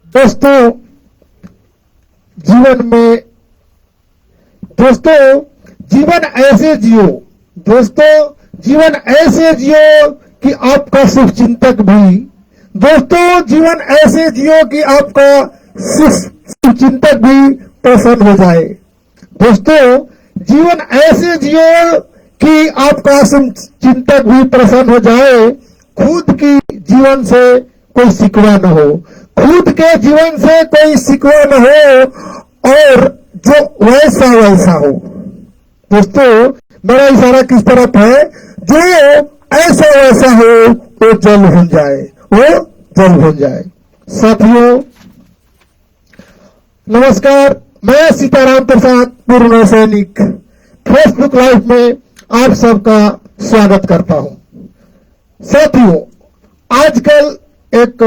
दोस्तों जीवन में जीवन ऐसे जियो जीवन ऐसे जियो कि आपका शुभ चिंतक भी जीवन ऐसे जियो कि आपका शुभ चिंतक भी प्रसन्न हो जाए। जीवन ऐसे जियो कि आपका शुभ चिंतक भी प्रसन्न हो जाए। खुद की जीवन से कोई शिकवा न हो, खुद के जीवन से कोई शिकवा न हो और जो वैसा हो। मेरा इशारा किस तरफ है? जो ऐसा वैसा हो वो जल हो जाए। साथियों नमस्कार, मैं सीताराम प्रसाद पूर्व सैनिक फेसबुक लाइव में आप सबका स्वागत करता हूं। साथियों आजकल एक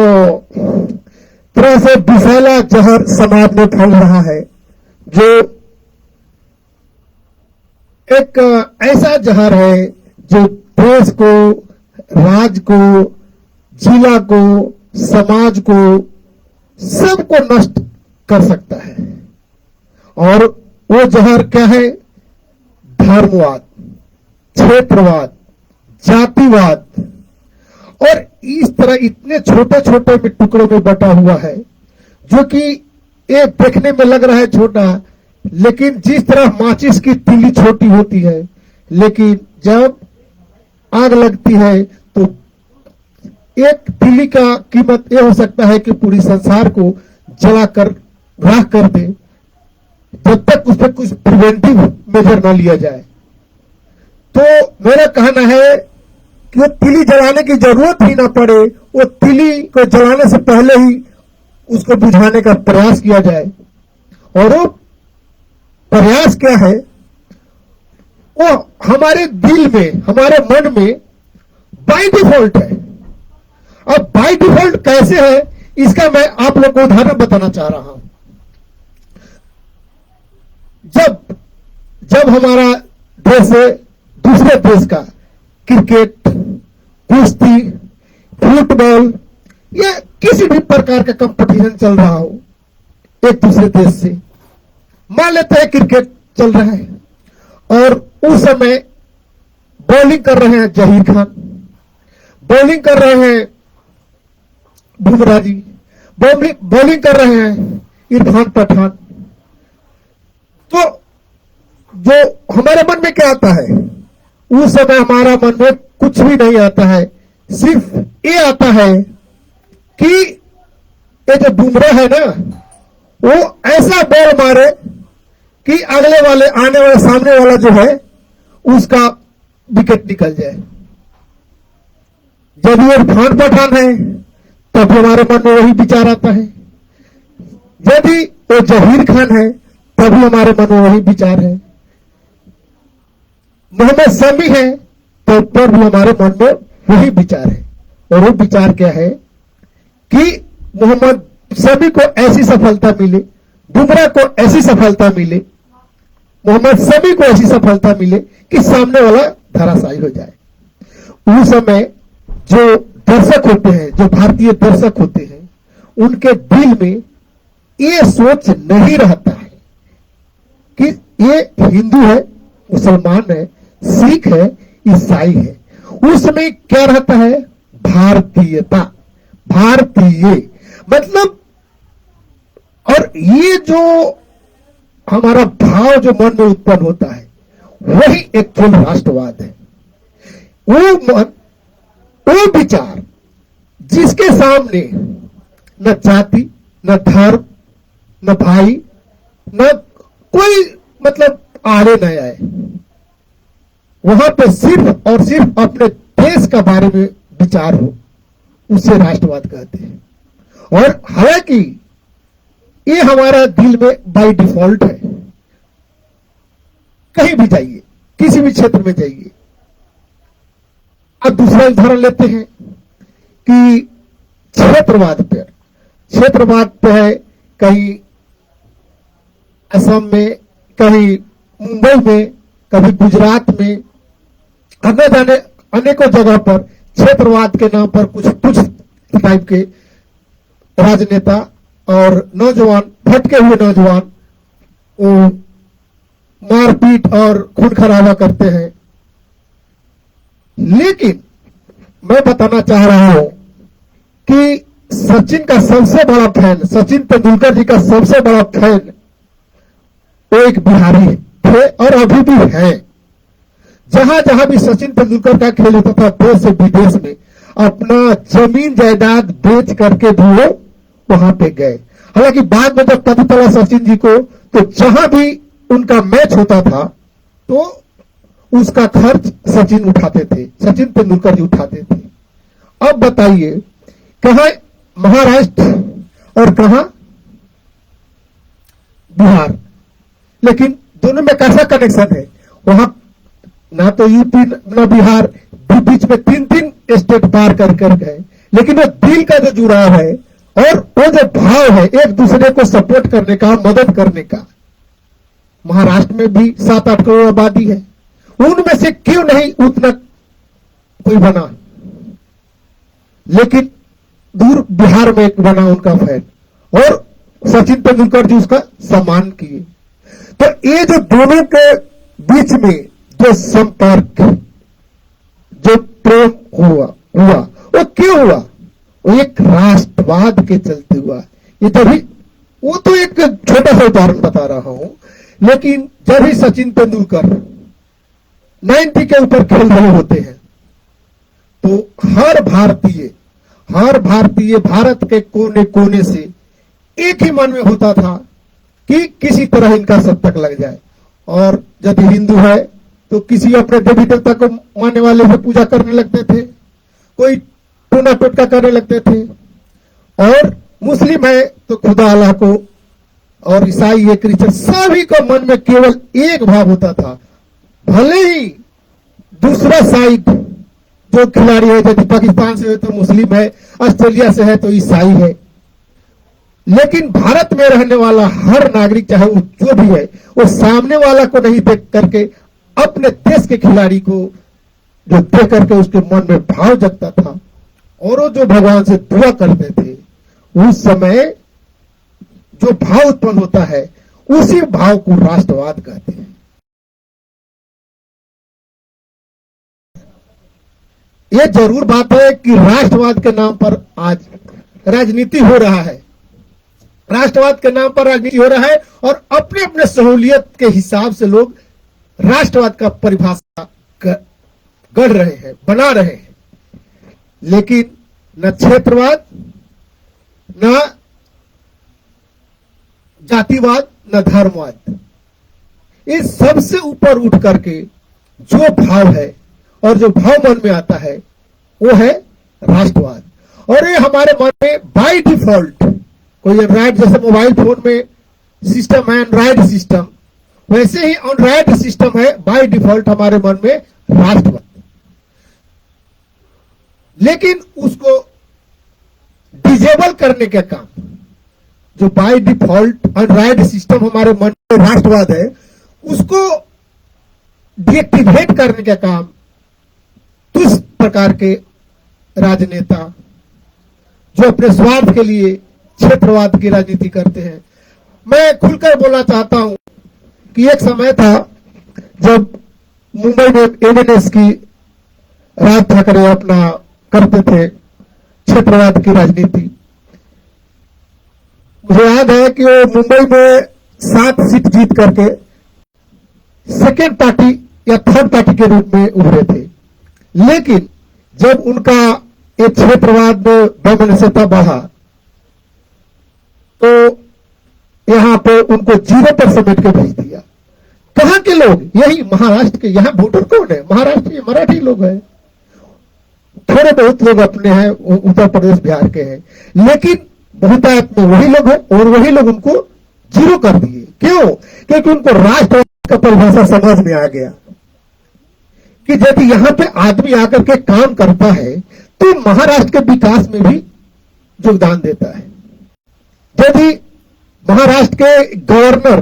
तरह से विषैला जहर समाज में फैल रहा है, जो एक ऐसा जहर है जो देश को, राज्य को, जिला को, समाज को, सबको नष्ट कर सकता है। और वो जहर क्या है? धर्मवाद, क्षेत्रवाद, जातिवाद। और इस तरह इतने छोटे छोटे टुकड़ों में बटा हुआ है जो कि ये देखने में लग रहा है छोटा, लेकिन जिस तरह माचिस की तीली छोटी होती है, लेकिन जब आग लगती है तो एक तीली का कीमत यह हो सकता है कि पूरी संसार को जलाकर राख कर दे, जब तक उस पर कुछ प्रिवेंटिव मेजर ना लिया जाए। तो मेरा कहना है कि वो तीली जलाने की जरूरत ही ना पड़े, वो तीली को जलाने से पहले ही उसको बुझाने का प्रयास किया जाए। और वो प्रयास क्या है? वो हमारे दिल में, हमारे मन में बाय डिफॉल्ट है। अब बाय डिफॉल्ट कैसे है, इसका मैं आप लोग को उदाहरण बताना चाह रहा हूं। जब हमारा देश है दूसरे देश का क्रिकेट, कुश्ती, फुटबॉल या किसी भी प्रकार का कंपटीशन चल रहा हो एक दूसरे देश से, मान लेते हैं क्रिकेट चल रहा है और उस समय बॉलिंग कर रहे हैं जहीर खान, बॉलिंग कर रहे हैं बुमराह जी, बॉलिंग कर रहे हैं इरफान पठान। तो जो हमारे मन में क्या आता है? उस समय हमारा मन में कुछ भी नहीं आता है, सिर्फ ये आता है कि ये जो बुमराह है ना, वो ऐसा बॉल मारे कि अगले वाले, आने वाले, सामने वाला जो है उसका विकेट निकल जाए। जब ये इरफान पठान है तब हमारे मन में वही विचार आता है। यदि वो जहीर खान है तभी हमारे मन में वही विचार है। मोहम्मद शमी है तो पर भी हमारे मन में वही विचार है। और वो विचार क्या है कि मोहम्मद शमी को ऐसी सफलता मिले, बुमराह को ऐसी सफलता मिले, मोहम्मद शमी को ऐसी सफलता मिले कि सामने वाला धराशायी हो जाए। उस समय जो दर्शक होते हैं, जो भारतीय दर्शक होते हैं, उनके दिल में ये सोच नहीं रहता है कि ये हिंदू है, मुसलमान है, सिख है, ईसाई है। उस समय क्या रहता है? भारतीयता, भारतीय मतलब। और ये जो हमारा भाव जो मन में उत्पन्न होता है वही एक्चुअल राष्ट्रवाद है। वो विचार जिसके सामने न जाति, न धर्म, न भाई, न कोई मतलब आड़े न आए, वहां पे सिर्फ और सिर्फ अपने देश का बारे में विचार हो, उसे राष्ट्रवाद कहते हैं। और हालांकि ये हमारा दिल में बाय डिफॉल्ट है। कहीं भी जाइए, किसी भी क्षेत्र में जाइए। अब दूसरा उदाहरण लेते हैं कि क्षेत्रवाद पे है, कहीं असम में, कहीं मुंबई में, कभी गुजरात में, अन्य जाने अनेकों जगह पर क्षेत्रवाद के नाम पर कुछ टाइप के राजनेता और नौजवान, भटके हुए नौजवान वो मारपीट और खून खराबा करते हैं। लेकिन मैं बताना चाह रहा हूं कि सचिन का सबसे बड़ा फैन, सचिन तेंदुलकर जी का सबसे बड़ा फैन वो एक बिहारी थे और अभी भी है। जहां जहां भी सचिन तेंदुलकर का खेल होता था देश से विदेश में, अपना जमीन जायदाद बेच करके भी वो वहां पे गए। हालांकि बाद में जब पता चला सचिन जी को, तो जहां भी उनका मैच होता था तो उसका खर्च सचिन उठाते थे, सचिन तेंदुलकर जी उठाते थे। अब बताइए, कहां महाराष्ट्र और कहां बिहार, लेकिन दोनों में कैसा कनेक्शन है? वहां ना तो यूपी ना बिहार, बीच में 3-3 स्टेट पार कर गए, लेकिन वो दिल का जो जुड़ाव है और वो जो भाव है एक दूसरे को सपोर्ट करने का, मदद करने का। महाराष्ट्र में भी 7-8 करोड़ आबादी है, उनमें से क्यों नहीं उतना कोई बना, लेकिन दूर बिहार में बना उनका फैन, और सचिन तेंदुलकर जी उसका सम्मान किए। तो ये जो दोनों के बीच में जो संपर्क, जो प्रेम हुआ वो क्यों हुआ? वो एक राष्ट्रवाद के चलते हुआ। ये तभी, वो तो एक छोटा सा उदाहरण बता रहा हूं, लेकिन जब ही सचिन तेंदुलकर 90 के ऊपर खेल रहे होते हैं तो हर भारतीय भारत के कोने कोने से एक ही मन में होता था कि किसी तरह इनका शतक लग जाए। और यदि हिंदू है तो किसी अपने देवी देवता को मानने वाले से पूजा करने लगते थे, कोई टोना टोटका करने लगते थे, और मुस्लिम है तो खुदा अल्लाह को, और ईसाई है, क्रिश्चियन, सभी को मन में केवल एक भाव होता था। भले ही दूसरा साइड जो खिलाड़ी है, यदि पाकिस्तान से है तो मुस्लिम है, ऑस्ट्रेलिया से है तो ईसाई है, लेकिन भारत में रहने वाला हर नागरिक, चाहे वो जो भी है, वो सामने वाला को नहीं देख करके अपने देश के खिलाड़ी को जो देख करके उसके मन में भाव जगता था, और वो जो भगवान से दुआ करते थे, उस समय जो भाव उत्पन्न होता है उसी भाव को राष्ट्रवाद कहते हैं। यह जरूर बात है कि राष्ट्रवाद के नाम पर आज राजनीति हो रहा है, राष्ट्रवाद के नाम पर राजनीति हो रहा है, और अपने अपने सहूलियत के हिसाब से लोग राष्ट्रवाद का परिभाषा गढ़ रहे हैं, बना रहे हैं। लेकिन न क्षेत्रवाद, न जातिवाद, न धर्मवाद, इस सबसे ऊपर उठ करके जो भाव है और जो भाव मन में आता है वो है राष्ट्रवाद। और ये हमारे मन में बाय डिफॉल्ट, कोई एंड्रॉइड जैसे मोबाइल फोन में सिस्टम है एंड्रॉइड सिस्टम, वैसे ही एंड्रॉइड सिस्टम है बाय डिफॉल्ट हमारे मन में राष्ट्रवाद। लेकिन उसको डिजेबल करने का काम, जो बाय डिफॉल्ट एंड्रॉइड सिस्टम हमारे मन में राष्ट्रवाद है, उसको डीएक्टिवेट करने का काम किस प्रकार के राजनेता जो अपने स्वार्थ के लिए क्षेत्रवाद की राजनीति करते हैं। मैं खुलकर बोलना चाहता हूं कि एक समय था जब मुंबई में एमएनएस की राज ठाकरे अपना करते थे क्षेत्रवाद की राजनीति। मुझे याद है कि वो मुंबई में 7 सीट जीत करके सेकेंड पार्टी या थर्ड पार्टी के रूप में उभरे थे। लेकिन जब उनका एक क्षेत्रवाद में वैमनस्यता बढ़ा तो यहां पे उनको 0 पर समेट के भेज दिया। कहां के लोग? यही महाराष्ट्र के। यहां वोटर कौन है? महाराष्ट्र के मराठी लोग हैं, थोड़े बहुत लोग अपने हैं उत्तर प्रदेश बिहार के हैं, लेकिन बहुतायत में वही लोग हैं, और वही लोग उनको 0 कर दिए। क्यों? क्योंकि उनको राष्ट्रवाद का परिभाषा समझ में आ गया कि यदि यहां पे आदमी आकर के काम करता है तो महाराष्ट्र के विकास में भी योगदान देता है। यदि महाराष्ट्र के गवर्नर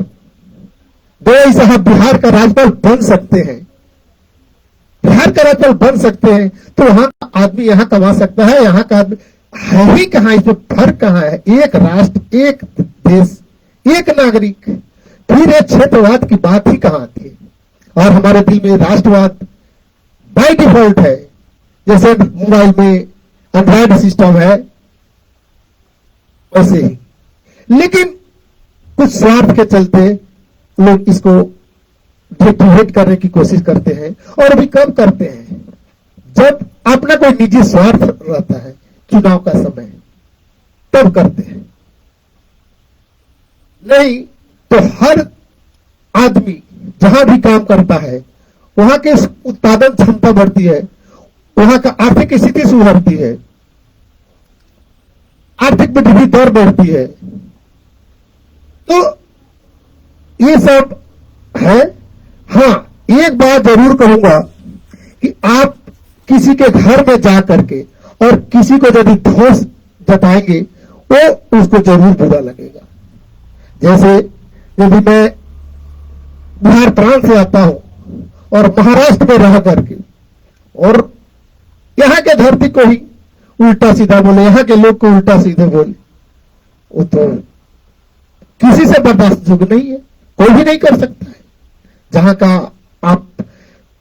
देवी साहब बिहार का राज्यपाल बन सकते हैं, बिहार का राज्यपाल बन सकते हैं, तो वहां का आदमी यहां कमा सकता है, यहां का आदमी है ही कहां, इसमें फर्क कहां है? एक राष्ट्र, एक देश, एक नागरिक, फिर एक क्षेत्रवाद की बात ही कहां थी? और हमारे दिल में राष्ट्रवाद बाय डिफॉल्ट है, जैसे मोबाइल में एंड्रॉइड सिस्टम है वैसे ही। लेकिन कुछ स्वार्थ के चलते लोग इसको डिक्टेट करने की कोशिश करते हैं, और भी कम करते हैं। जब अपना कोई निजी स्वार्थ रहता है चुनाव का समय, तब करते हैं, नहीं तो हर आदमी जहां भी काम करता है वहां के उत्पादन क्षमता बढ़ती है, वहां का आर्थिक स्थिति सुधरती है, आर्थिक वृद्धि दर बढ़ती है। तो ये सब है। हां, एक बात जरूर कहूंगा कि आप किसी के घर में जा करके और किसी को यदि ठोस जताएंगे वो उसको जरूर बुरा लगेगा। जैसे यदि मैं बिहार प्रांत से आता हूं और महाराष्ट्र में रह करके और यहां के धरती को ही उल्टा सीधा बोले, यहां के लोग को उल्टा सीधे बोले, वो तो किसी से बर्दाश्त योग्य नहीं है, कोई भी नहीं कर सकता है। जहां का आप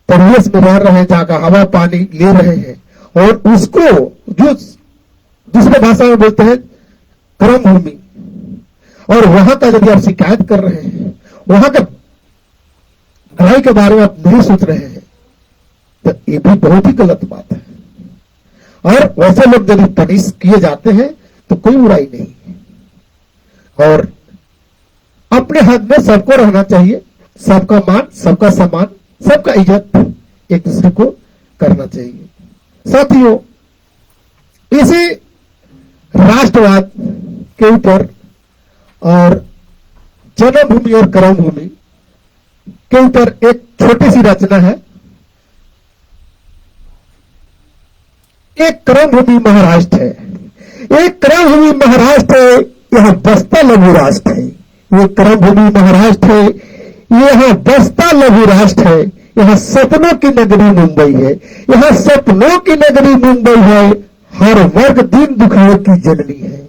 परिवेश में रह रहे हैं, जहां का हवा पानी ले रहे हैं, और उसको जो दूसरे भाषा में बोलते हैं कर्म भूमि, और वहां का यदि आप शिकायत कर रहे हैं, वहां का भलाई के बारे में आप नहीं सोच रहे हैं, तो ये भी बहुत ही गलत बात है। और वैसे लोग यदि पनिश किए जाते हैं तो कोई बुराई नहीं है। और अपने हद में सबको रहना चाहिए, सबका मान, सबका सम्मान, सबका इज्जत एक दूसरे को करना चाहिए। साथियों, इसी राष्ट्रवाद के ऊपर और जन्मभूमि और कर्मभूमि के ऊपर एक छोटी सी रचना है। एक कर्मभूमि महाराष्ट्र है, एक कर्मभूमि महाराष्ट्र है, यहां बस्ता लघु राष्ट्र है। ये कर्मभूमि महाराष्ट्र है, यहां बस्ता लघु राष्ट्र है, यहां सपनों की नगरी मुंबई है, यहां सपनों की नगरी मुंबई है, हर वर्ग दीन दुखियों की जननी है।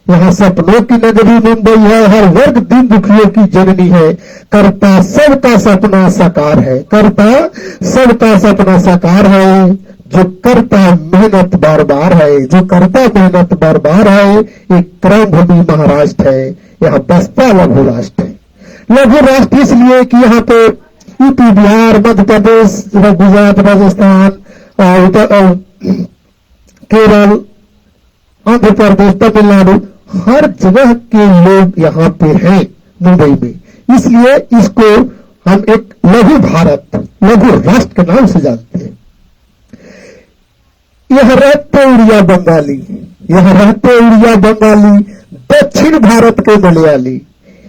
यहां सपनों की नगरी मुंबई है, हर वर्ग दीन दुखियों की जननी है। करता सबका सपना साकार है, करता सबका सपना साकार है, जो करता मेहनत बार बार है, जो करता मेहनत बार बार है। एक कर्मभूमि महाराष्ट्र है, यहाँ बस्ता लघु राष्ट्र है। लघु राष्ट्र इसलिए कि यहाँ पे यूपी, बिहार, मध्य प्रदेश, गुजरात, राजस्थान, केरल, आंध्र प्रदेश, तमिलनाडु, हर जगह के लोग यहाँ पे हैं मुंबई में। इसलिए इसको हम एक लघु भारत, लघु राष्ट्र के नाम से जानते हैं। यह रहते उड़िया बंगाली, यह रहते उड़िया बंगाली, दक्षिण भारत के मलयाली,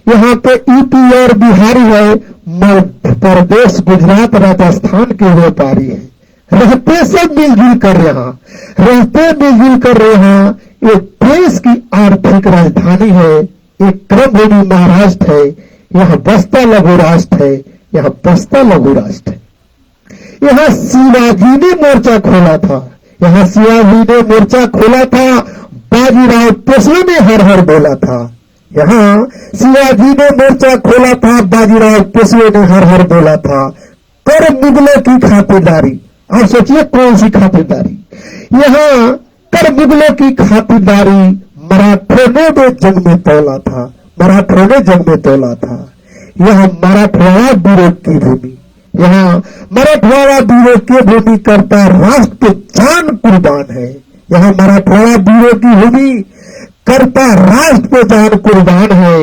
यहाँ पे यूपी और बिहारी है, मध्य प्रदेश, गुजरात, राजस्थान के व्यापारी है। रहते सब मिलजुल कर यहाँ, रहते मिलजुल कर यहाँ। एक देश की आर्थिक राजधानी है, एक कर्मभूमि महाराष्ट्र है, यहाँ बस्ता लघु राष्ट्र है, यहाँ बस्ता लघु राष्ट्र है। यहाँ शिवाजी ने मोर्चा खोला था, यहाँ शिवाजी ने मोर्चा खोला था, बाजीराव पेशवे ने हर हर बोला था। यहाँ शिवाजी ने मोर्चा खोला था, बाजीराव पेशवे ने हर हर बोला था। कर मुगलों की खातिरदारी, आप सोचिए कौन सी खातिरदारी? यहाँ कर मुगलों की खातिरदारी मराठों ने जंग में तोला था, मराठों ने जंग में तोला था। यहाँ मराठवाड़ा विरोध की भूमि, यहाँ मराठवाड़ा विरोध की भूमि करता राष्ट्र पे जान कुर्बान है। यहाँ मराठवाड़ा विरोध की भूमि करता राष्ट्र पे जान कुर्बान है।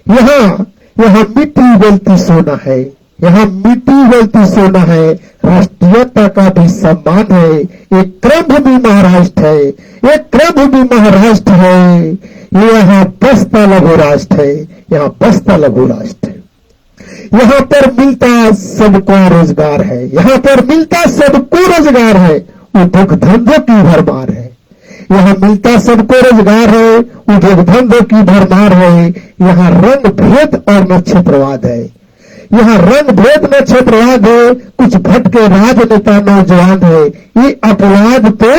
यहाँ मिट्टी गलती सोना है, यहाँ मिट्टी गलती सोना है, राष्ट्रीयता का भी सम्मान है। एक कर्मभूमि महाराष्ट्र है, एक कर्मभूमि महाराष्ट्र है, यहाँ बस्ता लघु राष्ट्र है, यहाँ बस्ता लघु राष्ट्र है। यहाँ पर मिलता सबको रोजगार है, यहाँ पर मिलता सबको रोजगार है, उद्योग धंधों की भरमार है। यहाँ मिलता सबको रोजगार है, उद्योग धंधों की भरमार है। यहाँ रंग भेद और नक्षत्रवाद है, यहाँ रंग भेद नक्षत्रवाद है। कुछ भटके राजनेता नौजवान है, ये अपराध तो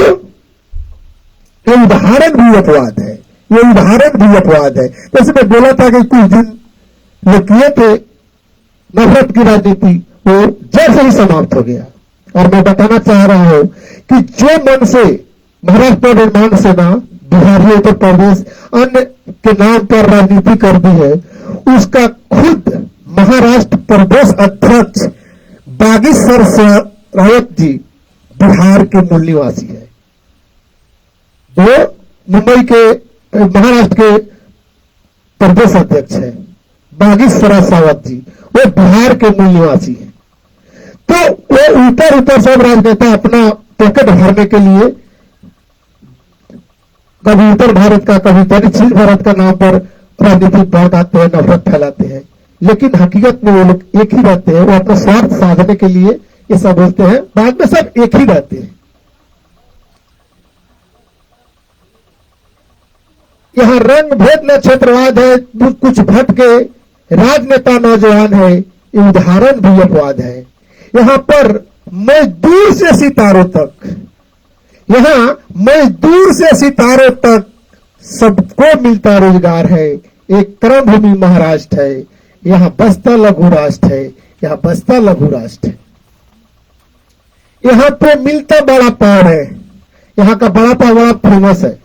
ये उदाहरण भी अपवाद है, ये उदाहरण भी अपवाद है। जैसे मैं बोला था कि कुछ दिन लोग किए थे नफरत की राजनीति, वो जड़ से ही समाप्त हो गया। और मैं बताना चाह रहा हूं कि जो मन से महाराष्ट्र निर्माण सेना, बिहारी, उत्तर प्रदेश अन्य के नाम पर राजनीति कर दी है, उसका खुद महाराष्ट्र प्रदेश अध्यक्ष बागेश्वर रावत जी बिहार के मूल निवासी है। वो मुंबई के महाराष्ट्र के प्रदेश अध्यक्ष है बागेश्वर रावत जी, वो बिहार के मूल निवासी है। तो वो ऊपर ऊपर सब राजनेता अपना पॉकेट भरने के लिए कभी उत्तर भारत का, कभी दक्षिण भारत का नाम पर राजनीति भड़काते हैं, नफरत फैलाते हैं। लेकिन हकीकत में वो लोग एक ही रहते हैं। वो अपना स्वार्थ साधने के लिए ये सब बोलते हैं, बाद में सब एक ही रहते हैं। यहां रंग भेद न क्षेत्रवाद है, कुछ भटके राजनेता नौजवान है, ये उदाहरण भी अपवाद है। यहां पर मजदूर से सितारों तक, यहां मजदूर से सितारों तक सबको मिलता रोजगार है। एक कर्म भूमि महाराष्ट्र है, यहां बस्ता लघु राष्ट्र है, यहां बस्ता लघु राष्ट्र है। यहां पे मिलता बड़ा पाव है, यहां का बड़ा पाव बड़ा फेमस है।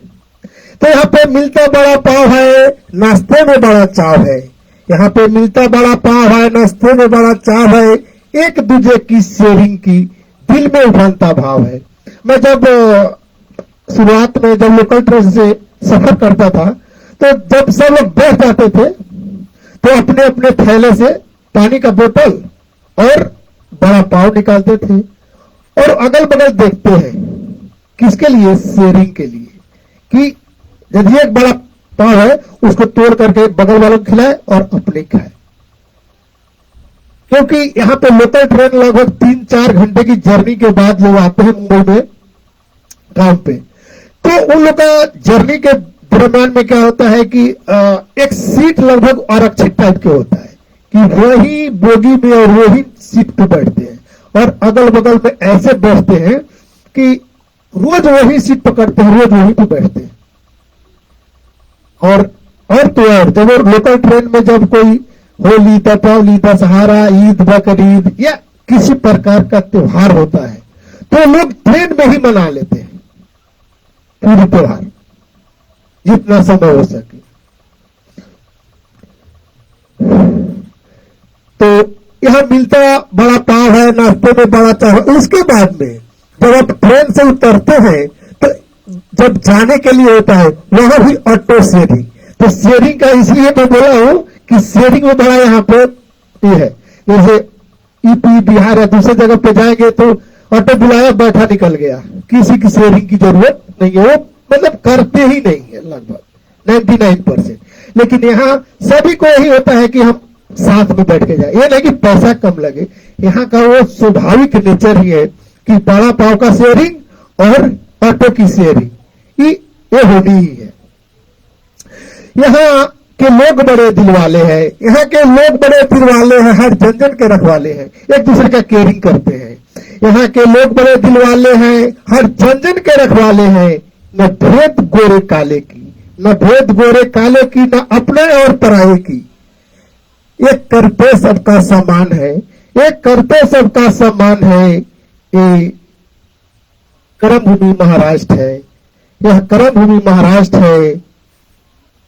तो यहां पे मिलता बड़ा पाव है, नाश्ते में बड़ा चाव है। यहां पे मिलता बड़ा पाव है, नाश्ते में बड़ा चाव है। एक दूसरे की शेयरिंग की दिल में उफानता भाव है। मैं जब शुरुआत में जब लोकल ट्रेन से सफर करता था, तो जब सब लोग बैठ जाते थे तो अपने अपने थैले से पानी का बोतल और बड़ा पाव निकालते थे और अगल बगल देखते हैं। किसके लिए? शेयरिंग के लिए, कि यदि एक बड़ा पाव है उसको तोड़ करके बगल वालों को खिलाए और अपने खाए। क्योंकि यहां पे लोकल ट्रेन लगभग 3-4 घंटे की जर्नी के बाद लोग आते हैं मुंबई में काम पे। तो उन लोग का जर्नी के दरम्यान में क्या होता है कि एक सीट लगभग आरक्षित टाइप के होता है कि वही बोगी में और वही सीट पे बैठते हैं और अगल बगल में ऐसे बैठते हैं कि रोज वही सीट पकड़ते हैं, रोज वहीं पे बैठते हैं। और तो और जब लोकल ट्रेन में जब कोई होली, दीपावली, दशहरा, ईद, बकरीद या किसी प्रकार का त्योहार होता है तो लोग ट्रेन में ही मना लेते हैं पूरी त्योहार, जितना समय हो सके। तो यह मिलता बड़ा पाव है, नाश्ते में बड़ा चाव है। उसके बाद में जब आप ट्रेन से उतरते हैं तो जब जाने के लिए होता है वहां भी ऑटो शेयरिंग। तो शेयरिंग का इसलिए मैं बोला हूं कि शेयरिंग में बड़ा यहाँ पे ये है। जैसे यूपी, बिहार या दूसरे जगह पे जाएंगे तो ऑटो बुलाया, बैठा, निकल गया, किसी की शेयरिंग की जरूरत नहीं है। वो मतलब करते ही नहीं है लगभग 99%। लेकिन यहाँ सभी को यही होता है कि हम साथ में बैठ के जाए, ये नहीं कि पैसा कम लगे। यहाँ का वो स्वाभाविक नेचर ही है कि बड़ा पाव का शेयरिंग और ऑटो की शेयरिंग ये होनी ही है। यहाँ के लोग बड़े दिल वाले हैं, यहाँ के लोग बड़े दिल वाले हैं, हर जन के रखवाले हैं, एक दूसरे का केयरिंग करते हैं। यहाँ के लोग बड़े दिल वाले हैं, हर जन के रखवाले हैं। न भेद गोरे काले की, न भेद गोरे काले की, न अपने और पराये की। एक करते सबका समान है, एक करते सबका सम्मान है। ये कर्म भूमि महाराष्ट्र है, यह कर्म भूमि महाराष्ट्र है,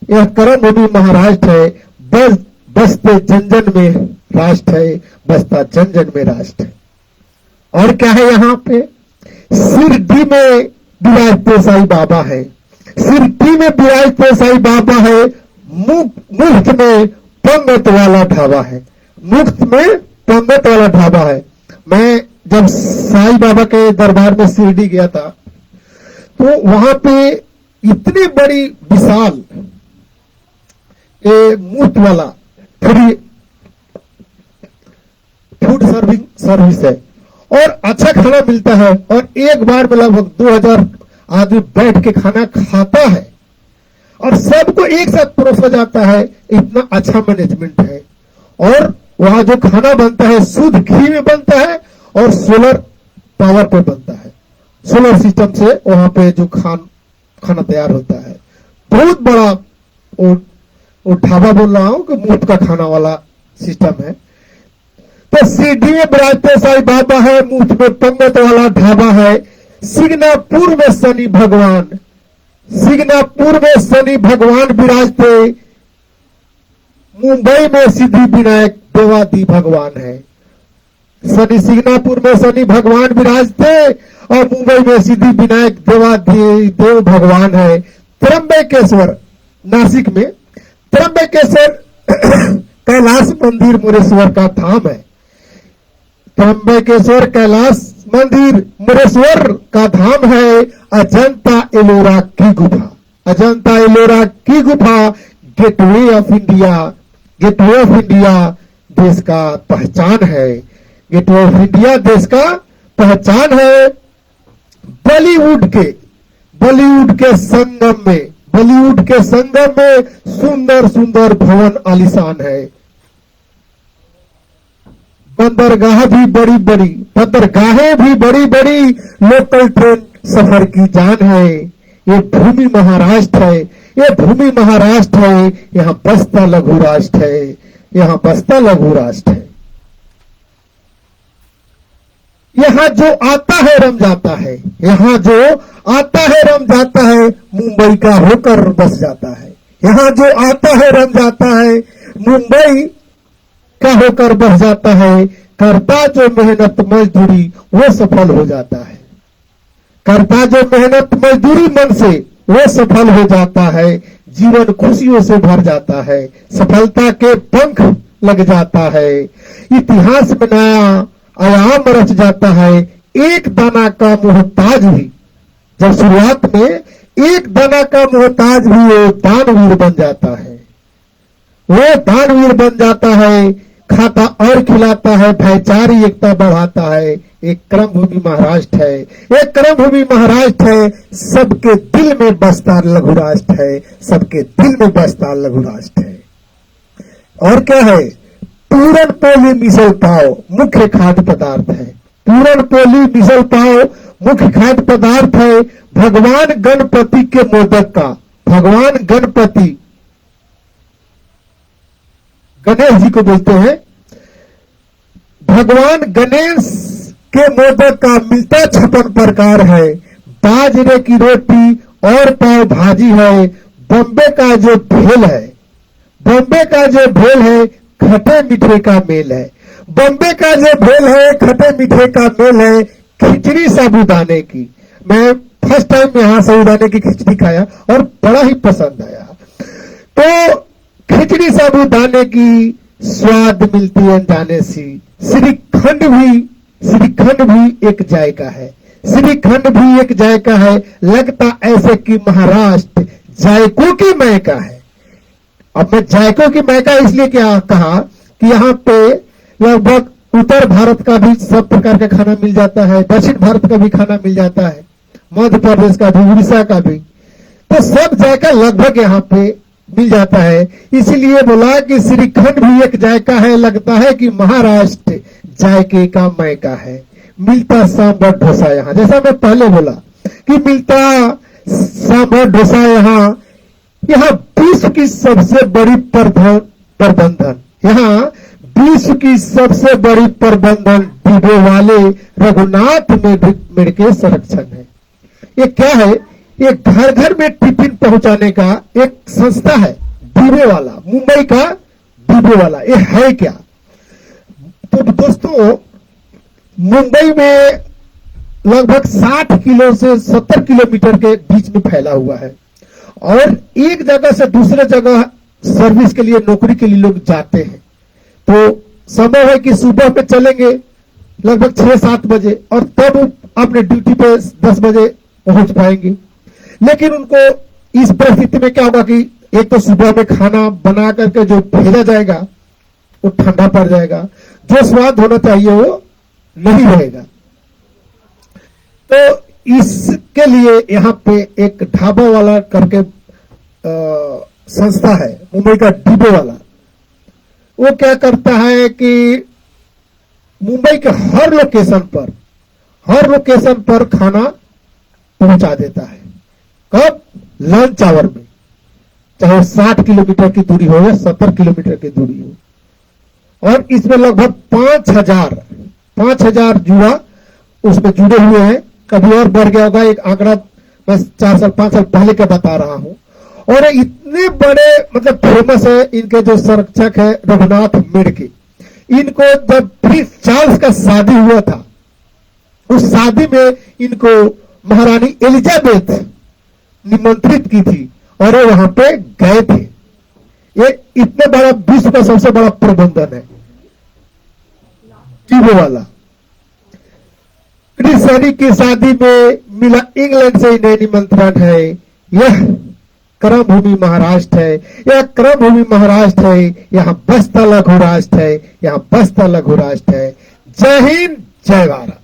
यह कर्म भूमि महाराष्ट्र है। बसते जन जन में राष्ट्र है, बसता जन जन में राष्ट्र है। और क्या है यहाँ पे? शिरडी में विराजते साईं बाबा है, शिरडी में विराजते साईं बाबा है। मुफ्त में पंगत वाला ढाबा है, मुफ्त में पंगत वाला ढाबा है। मैं जब साईं बाबा के दरबार में शिरडी गया था तो वहां पे इतनी बड़ी विशाल ये मुफ्त वाला फ्री फूड सर्विस है और अच्छा खाना मिलता है और एक बार में लगभग 2000 आदमी बैठ के खाना खाता है और सबको एक साथ परोसा जाता है। इतना अच्छा मैनेजमेंट है और वहां जो खाना बनता है शुद्ध घी में बनता है और सोलर पावर पे बनता है। सोलर सिस्टम से वहां पे जो खाना तैयार होता है। बहुत बड़ा वो ढाबा बोल रहा हूं कि मुफ्त का खाना वाला सिस्टम है। तो सीढ़ी में विराजते साईं बाबा है, मुफ्त में पंगत वाला ढाबा है। सिग्नापुर में शनि भगवान, सिग्नापुर में शनि भगवान विराजते। मुंबई में सिद्धि विनायक देवादी भगवान है। शनि सिग्नापुर में शनि भगवान विराजते और मुंबई में सिद्धि विनायक देवादी देव भगवान है। त्र्यंबकेश्वर नासिक में त्र्यंबकेश्वर कैलाश मंदिर मुरेश्वर का धाम है। त्र्यंबकेश्वर कैलाश मंदिर मुरेश्वर का धाम है। अजंता एलोरा की गुफा, अजंता एलोरा की गुफा gateway of India, gateway of India देश का पहचान है। गेटवे ऑफ इंडिया देश का पहचान है। बॉलीवुड के संगम में, बॉलीवुड के संगम में सुंदर सुंदर भवन आलीशान है। बंदरगाहें भी बड़ी बड़ी, लोकल ट्रेन सफर की जान है। ये भूमि महाराष्ट्र है, ये भूमि महाराष्ट्र है। यहाँ बसता लघु राष्ट्र है, यहाँ बसता लघु राष्ट्र है। यहाँ जो आता है रम जाता है, यहाँ जो आता है रम जाता है, मुंबई का होकर बस जाता है। यहाँ जो आता है रम जाता है, मुंबई का होकर बस जाता है। करता जो मेहनत मजदूरी वो सफल हो जाता है, करता जो मेहनत मजदूरी मन से वो सफल हो जाता है। जीवन खुशियों से भर जाता है, सफलता के पंख लग जाता है। इतिहास में नया आयाम रच जाता है। एक दाना का मोहताज भी, जब शुरुआत में एक दाना का मोहताज भी वो दानवीर बन जाता है, वो दानवीर बन जाता है। खाता और खिलाता है, भाईचारी एकता बढ़ाता है। एक क्रम भूमि महाराष्ट्र है, एक क्रम भूमि महाराष्ट्र है। सबके दिल में बसता लघु राष्ट्र है, सबके दिल में बसता लघु राष्ट्र है। और क्या है? पूरन पोली मिसल पाव मुख्य खाद्य पदार्थ है। पूरन पोली मिसल पाव मुख्य खाद्य पदार्थ है। भगवान गणपति के मोदक का, भगवान गणपति गणेश जी को बोलते हैं, भगवान गणेश के मोदक का मिलता 56 प्रकार है। बाजरे की रोटी और पाव भाजी है। बॉम्बे का जो भेल है, बॉम्बे का जो भेल है खट्टे मीठे का मेल है। बॉम्बे का जो भेल है खट्टे मीठे का मेल है। खिचड़ी साबूदाने की, मैं फर्स्ट टाइम यहां साबूदाने की खिचड़ी खाया और बड़ा ही पसंद आया। तो खिचड़ी साबूदाने की स्वाद मिलती अनजाने सी। श्रीखंड भी एक जायका है, श्रीखंड भी एक जायका है। लगता ऐसे कि महाराष्ट्र जायकों की मैका है। अब मैं जायकों की मैका इसलिए क्या कहा कि यहाँ पे लगभग उत्तर भारत का भी सब प्रकार का खाना मिल जाता है, दक्षिण भारत का भी खाना मिल जाता है, मध्य प्रदेश का भी, उड़ीसा का भी। तो सब जायका लगभग यहाँ पे मिल जाता है। इसीलिए बोला कि श्रीखंड भी एक जायका है। लगता है कि महाराष्ट्र जायके का मैका है। मिलता सांभर डोसा यहाँ, जैसा मैं पहले बोला कि मिलता सांभर डोसा यहाँ विश्व की सबसे बड़ी प्रबंधन, यहाँ विश्व की सबसे बड़ी प्रबंधन डिब्बे वाले रघुनाथ मेडिकल संरक्षण है। ये क्या है? ये घर घर में टिफिन पहुंचाने का एक संस्था है, डिब्बे वाला, मुंबई का डिब्बे वाला। ये है क्या? तो दोस्तों, मुंबई में लगभग 60 किलो से 70 किलोमीटर के बीच में फैला हुआ है और एक जगह से दूसरे जगह सर्विस के लिए, नौकरी के लिए लोग जाते हैं। तो संभव है कि सुबह में चलेंगे लगभग 6-7 बजे और तब अपने ड्यूटी पे 10 बजे पहुंच पाएंगे। लेकिन उनको इस परिस्थिति में क्या होगा कि एक तो सुबह में खाना बना करके जो भेजा जाएगा वो ठंडा पड़ जाएगा, जो स्वाद होना चाहिए वो नहीं रहेगा। तो इसके लिए यहाँ पे एक ढाबा वाला करके संस्था है, मुंबई का डिब्बे वाला। वो क्या करता है कि मुंबई के हर लोकेशन पर खाना पहुंचा देता है। कब? लंच आवर में, चाहे 60 किलोमीटर की दूरी हो या 70 किलोमीटर की दूरी हो। और इसमें लगभग 5,000 युवा उसमें जुड़े हुए हैं। कभी और बढ़ गया होगा, एक आंकड़ा मैं 4 साल 5 साल पहले का बता रहा हूं। और इतने बड़े मतलब फेमस है इनके जो संरक्षक है रघुनाथ मिर्गी। इनको जब प्रिंस चार्ल्स का शादी हुआ था, उस शादी में इनको महारानी एलिजाबेथ निमंत्रित की थी और वो वहां पे गए थे। ये इतने बड़ा विश्व का सबसे बड़ा प्रबंधन है जीवो वाला। प्रिंस सैनी की शादी में मिला इंग्लैंड से इन्हें निमंत्रण है। यह कर्म भूमि महाराष्ट्र है, यह कर्म भूमि महाराष्ट्र है। यहाँ बस्ता लघु राष्ट्र है, यहाँ बस्ता लघु राष्ट्र है। जय हिंद, जय भारत।